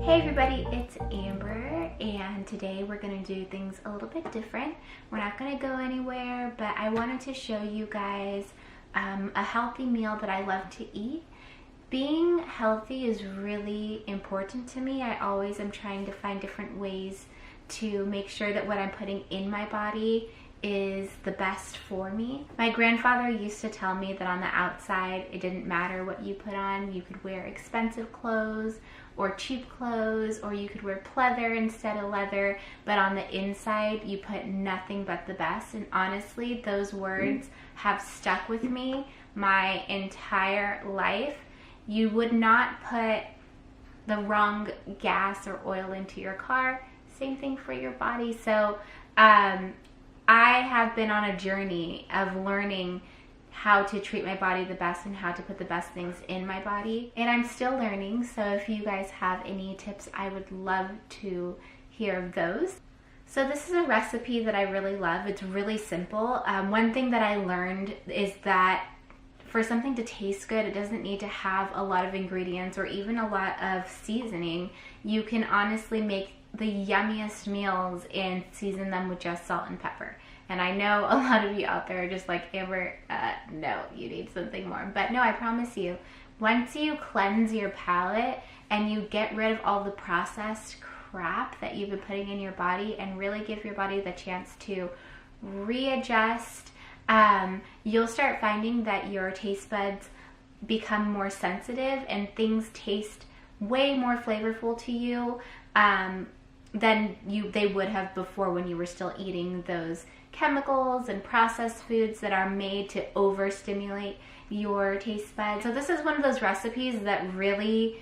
Hey everybody, it's Amber, and today we're going to do things a little bit different. We're not going to go anywhere, but I wanted to show you guys a healthy meal that I love to eat. Being healthy is really important to me. I always am trying to find different ways to make sure that what I'm putting in my body is the best for me. My grandfather used to tell me that on the outside, it didn't matter what you put on. You could wear expensive clothes or cheap clothes, or you could wear pleather instead of leather, but on the inside, you put nothing but the best. And honestly, those words have stuck with me my entire life. You would not put the wrong gas or oil into your car. Same thing for your body. So, I have been on a journey of learning how to treat my body the best and how to put the best things in my body. And I'm still learning, so if you guys have any tips, I would love to hear of those. So this is a recipe that I really love. It's really simple. One thing that I learned is that for something to taste good, it doesn't need to have a lot of ingredients or even a lot of seasoning. You can honestly make the yummiest meals and season them with just salt and pepper. And I know a lot of you out there are just like, Amber, no, you need something more. But no, I promise you, once you cleanse your palate and you get rid of all the processed crap that you've been putting in your body and really give your body the chance to readjust, you'll start finding that your taste buds become more sensitive and things taste way more flavorful to you than they would have before when you were still eating those chemicals and processed foods that are made to overstimulate your taste buds. So this is one of those recipes that really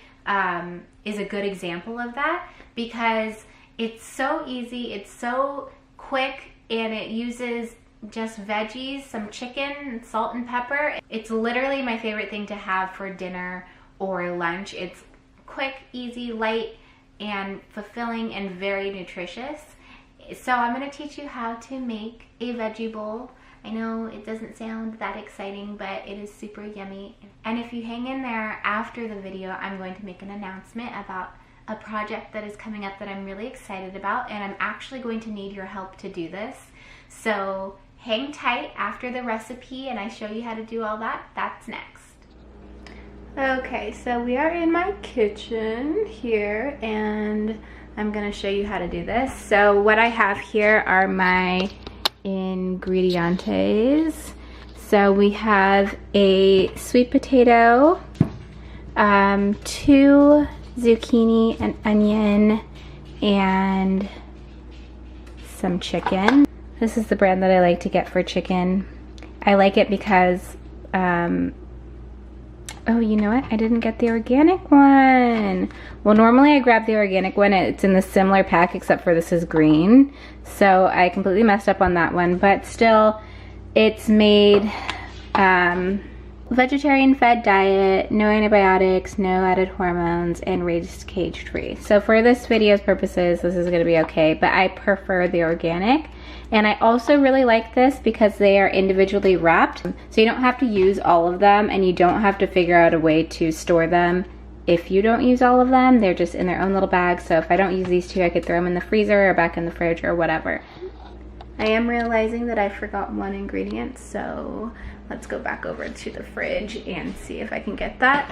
is a good example of that, because it's so easy, it's so quick, and it uses just veggies, some chicken, salt and pepper. It's literally my favorite thing to have for dinner or lunch. It's quick, easy, light, and fulfilling and very nutritious. So I'm going to teach you how to make a veggie bowl. I know it doesn't sound that exciting, but it is super yummy. And if you hang in there after the video, I'm going to make an announcement about a project that is coming up that I'm really excited about, and I'm actually going to need your help to do this. So hang tight after the recipe and I show you how to do all that. That's next. Okay, so we are in my kitchen here and I'm gonna show you how to do this. So what I have here are my ingredientes. So we have a sweet potato, 2 zucchini, an onion, and some chicken. This is the brand that I like to get for chicken. I like it because oh, you know what? I didn't get the organic one. Well, normally I grab the organic one. It's in the similar pack, except for this is green. So I completely messed up on that one. But still, it's made vegetarian fed diet, no antibiotics, no added hormones, and raised cage free. So for this video's purposes, this is going to be okay. But I prefer the organic. And I also really like this because they are individually wrapped. So you don't have to use all of them, and you don't have to figure out a way to store them if you don't use all of them. They're just in their own little bags. So if I don't use these two, I could throw them in the freezer or back in the fridge or whatever. I am realizing that I forgot one ingredient, so let's go back over to the fridge and see if I can get that.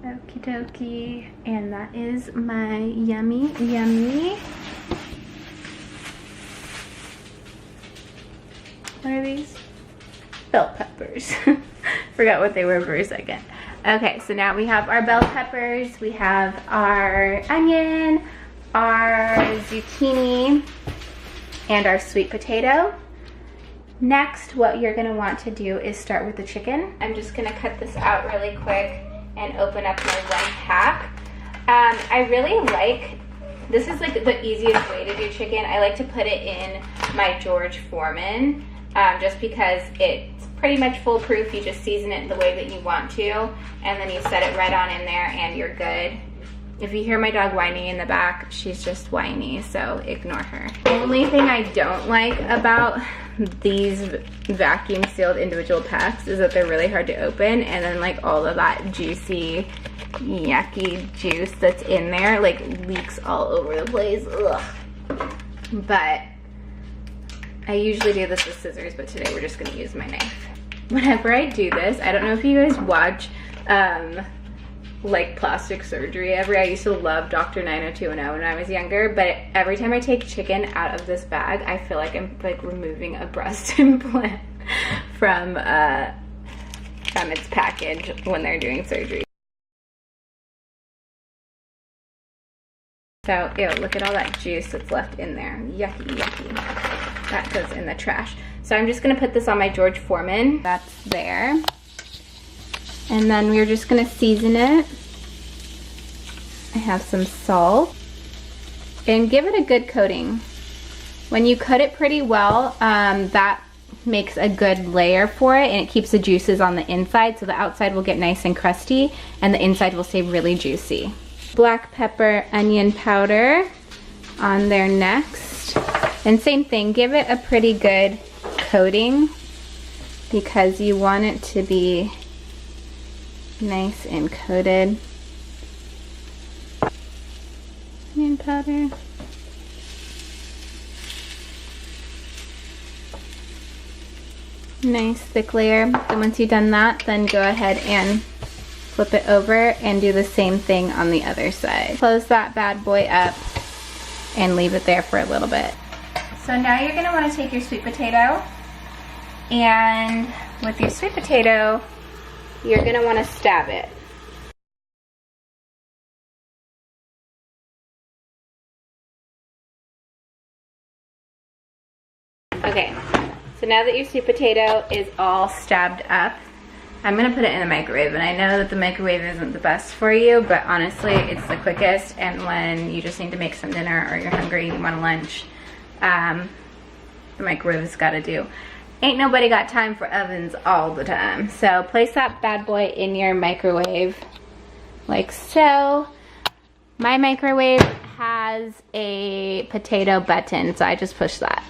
Okie dokie. And that is my yummy, yummy. What are these? Bell peppers. Forgot what they were for a second. Okay, so now we have our bell peppers, we have our onion, our zucchini, and our sweet potato. Next, what you're gonna want to do is start with the chicken. I'm just gonna cut this out really quick and open up my one pack. I really like, this is like the easiest way to do chicken. I like to put it in my George Foreman. Just because it's pretty much foolproof. You just season it the way that you want to, and then you set it right on in there and you're good. If you hear my dog whining in the back, she's just whiny, so ignore her. Only thing I don't like about these vacuum sealed individual packs is that they're really hard to open, and then like all of that juicy, yucky juice that's in there like leaks all over the place. Ugh. But I usually do this with scissors, but today we're just gonna use my knife. Whenever I do this, I don't know if you guys watch like plastic surgery ever. I used to love Dr. 90210 when I was younger, but every time I take chicken out of this bag, I feel like I'm like removing a breast implant from its package when they're doing surgery. So, ew, look at all that juice that's left in there. Yucky, yucky. That goes in the trash. So I'm just gonna put this on my George Foreman. That's there. And then we're just gonna season it. I have some salt. And give it a good coating. When you coat it pretty well, that makes a good layer for it, and it keeps the juices on the inside, so the outside will get nice and crusty and the inside will stay really juicy. Black pepper, onion powder on there next. And same thing, give it a pretty good coating because you want it to be nice and coated. Onion powder. Nice thick layer. And once you've done that, then go ahead and flip it over and do the same thing on the other side. Close that bad boy up and leave it there for a little bit. So now you're gonna wanna take your sweet potato, and with your sweet potato, you're gonna wanna stab it. Okay, so now that your sweet potato is all stabbed up, I'm gonna put it in the microwave, and I know that the microwave isn't the best for you, but honestly, it's the quickest, and when you just need to make some dinner or you're hungry, you want a lunch, the microwave's gotta do. Ain't nobody got time for ovens all the time. So place that bad boy in your microwave like so. My microwave has a potato button, so I just push that.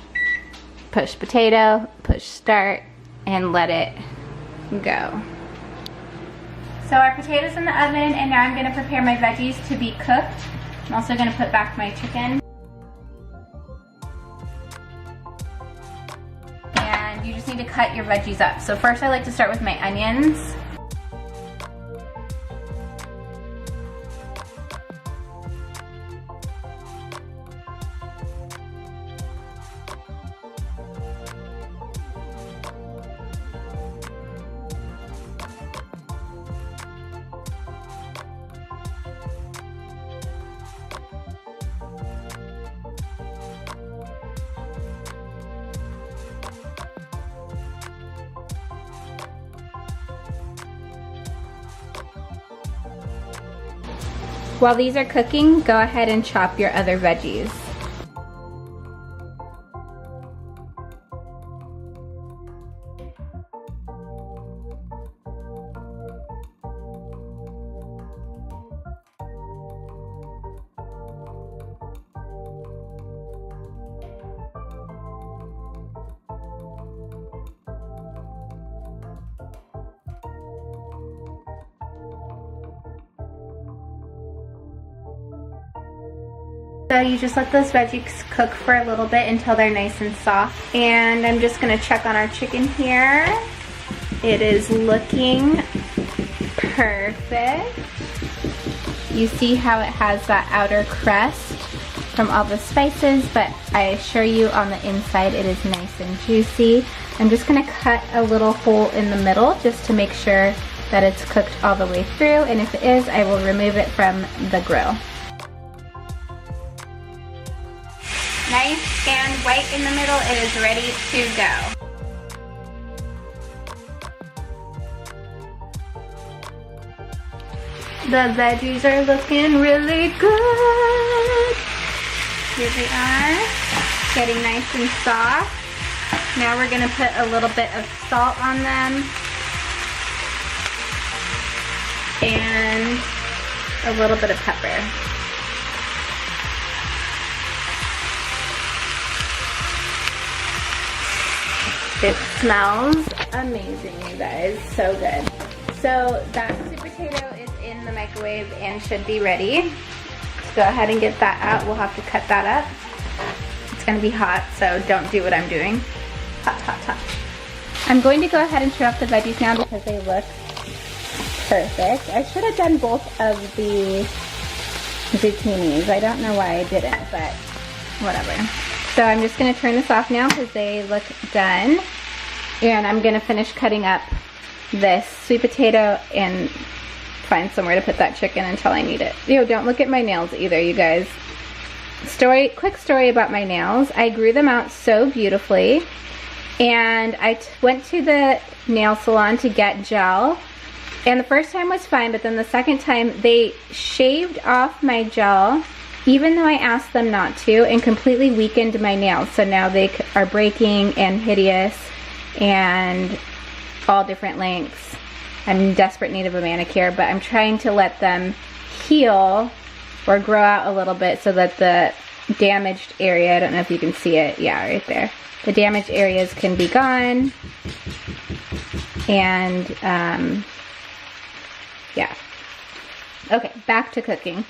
Push potato, push start, and let it go. So our potatoes in the oven, and now I'm gonna prepare my veggies to be cooked. I'm also gonna put back my chicken. And you just need to cut your veggies up. So first I like to start with my onions. While these are cooking, go ahead and chop your other veggies. So you just let those veggies cook for a little bit until they're nice and soft. And I'm just gonna check on our chicken here. It is looking perfect. You see how it has that outer crust from all the spices, but I assure you on the inside it is nice and juicy. I'm just gonna cut a little hole in the middle just to make sure that it's cooked all the way through, and if it is, I will remove it from the grill. Nice and white in the middle, it is ready to go. The veggies are looking really good. Here they are, getting nice and soft. Now we're gonna put a little bit of salt on them and a little bit of pepper. It smells amazing, you guys. So good. So that sweet potato is in the microwave and should be ready. Let's go ahead and get that out. We'll have to cut that up. It's gonna be hot, so don't do what I'm doing. Hot, hot, hot. I'm going to go ahead and chop up the veggies now because they look perfect. I should have done both of the zucchinis. I don't know why I didn't, but whatever. So I'm just gonna turn this off now because they look done. And I'm gonna finish cutting up this sweet potato and find somewhere to put that chicken until I need it. Ew, don't look at my nails either, you guys. Quick story about my nails. I grew them out so beautifully. And I went to the nail salon to get gel. And the first time was fine, but then the second time they shaved off my gel even though I asked them not to, and completely weakened my nails. So now they are breaking and hideous and all different lengths. I'm in desperate need of a manicure, but I'm trying to let them heal or grow out a little bit so that the damaged area, I don't know if you can see it, yeah, right there. The damaged areas can be gone. And yeah. Okay, back to cooking.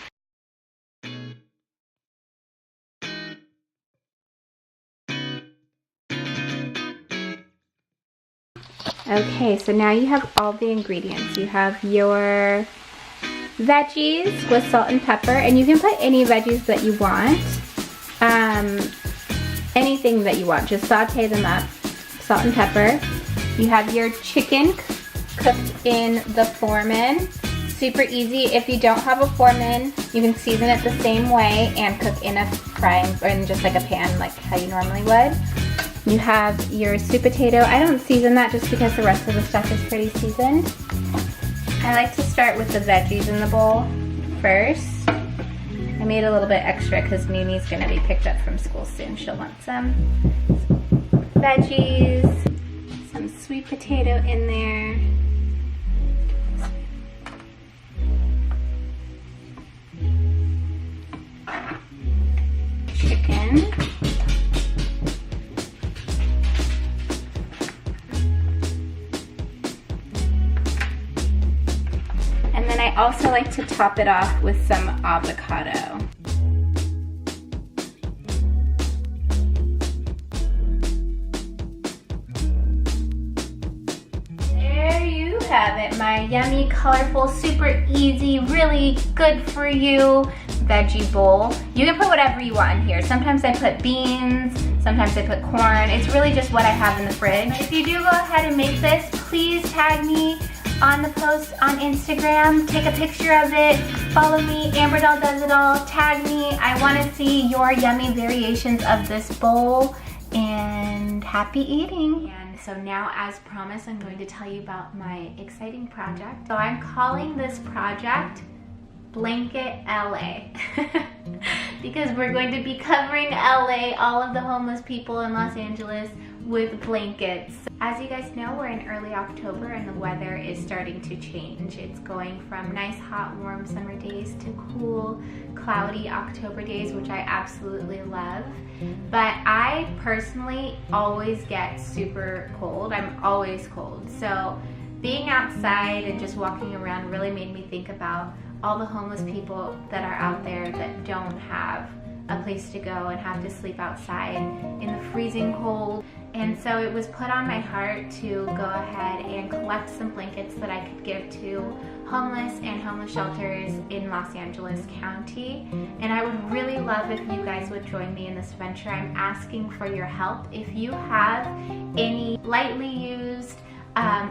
Okay, so now you have all the ingredients. You have your veggies with salt and pepper, and you can put any veggies that you want. Anything that you want, just saute them up, salt and pepper. You have your chicken cooked in the foreman. Super easy. If you don't have a foreman, you can season it the same way and cook in a frying, or in just like a pan, like how you normally would. You have your sweet potato. I don't season that just because the rest of the stuff is pretty seasoned. I like to start with the veggies in the bowl first. I made a little bit extra because Mimi's gonna be picked up from school soon. She'll want some veggies, some sweet potato in there. Chicken. And then I also like to top it off with some avocado. There you have it, my yummy, colorful, super easy, really good for you veggie bowl. You can put whatever you want in here. Sometimes I put beans, sometimes I put corn. It's really just what I have in the fridge. If you do go ahead and make this, please tag me on the post on Instagram. Take a picture of it. Follow me, Amber Doll Does It All. Tag me. I want to see your yummy variations of this bowl. And happy eating. And so now, as promised, I'm going to tell you about my exciting project. So I'm calling this project Blanket LA because we're going to be covering LA, all of the homeless people in Los Angeles, with blankets. As you guys know, we're in early October and the weather is starting to change. It's going from nice, hot, warm summer days to cool, cloudy October days, which I absolutely love. But I personally always get super cold. I'm always cold. So being outside and just walking around really made me think about all the homeless people that are out there that don't have a place to go and have to sleep outside in the freezing cold. And so it was put on my heart to go ahead and collect some blankets that I could give to homeless and homeless shelters in Los Angeles County. And I would really love if you guys would join me in this venture. I'm asking for your help. If you have any lightly used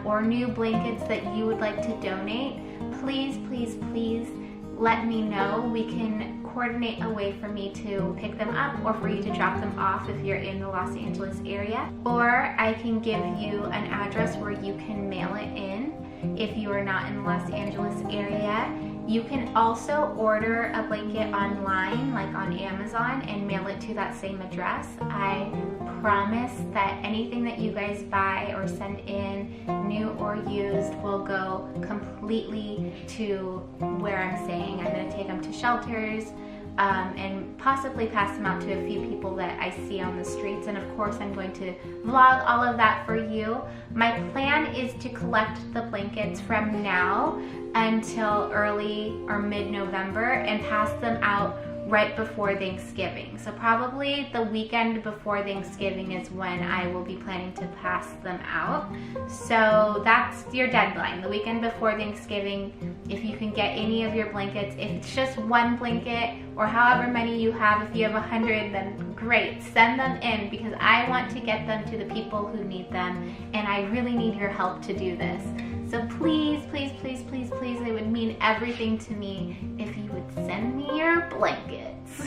or new blankets that you would like to donate, please, please, please let me know. We can coordinate a way for me to pick them up or for you to drop them off if you're in the Los Angeles area. Or I can give you an address where you can mail it in if you are not in the Los Angeles area. You can also order a blanket online, like on Amazon, and mail it to that same address. I promise that anything that you guys buy or send in, new or used, will go completely to where I'm saying. I'm them to shelters, and possibly pass them out to a few people that I see on the streets. And of course, I'm going to vlog all of that for you. My plan is to collect the blankets from now until early or mid-November and pass them out right before Thanksgiving. So probably the weekend before Thanksgiving is when I will be planning to pass them out. So that's your deadline, the weekend before Thanksgiving. If you can get any of your blankets, if it's just one blanket or however many you have, if you have 100, then great, send them in, because I want to get them to the people who need them, and I really need your help to do this. So please, please, please, please, please, it would mean everything to me if you would send me your blankets.